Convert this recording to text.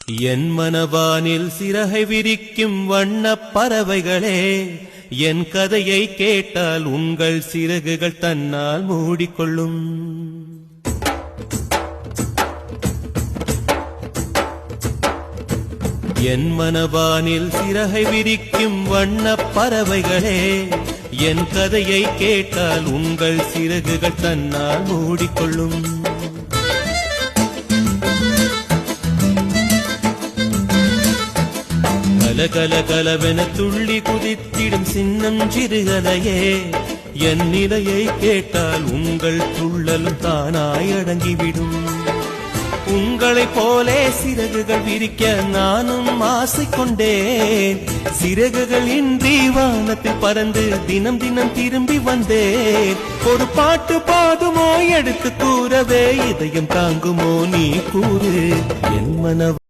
என் மனவானில் சிறகை விரிக்கும் வண்ணப் பறவைகளே, என் கதையை கேட்டால் உங்கள் சிறகுகள் தன்னால் மூடிக்கொள்ளும். என் மனவானில் சிறகை விரிக்கும் வண்ணப் பறவைகளே, என் கதையை கேட்டால் உங்கள் சிறகுகள் தன்னால் மூடிக்கொள்ளும். கல கலவென துள்ளி குதித்திடும் சின்னம் சிறுகலையே, என் நிலையை கேட்டால் உங்கள் துள்ளலும் தானாய் அடங்கிவிடும். உங்களைப் போலே சிறகுகள் விரிக்க நானும் ஆசை கொண்டேன். சிறகுகள் இன்றி வானத்தில் பறந்து தினம் தினம் திரும்பி வந்தேன். ஒரு பாட்டு பாடுமோ எடுத்து கூறவே, இதயம் தாங்குமோ நீ கூறு. என் மன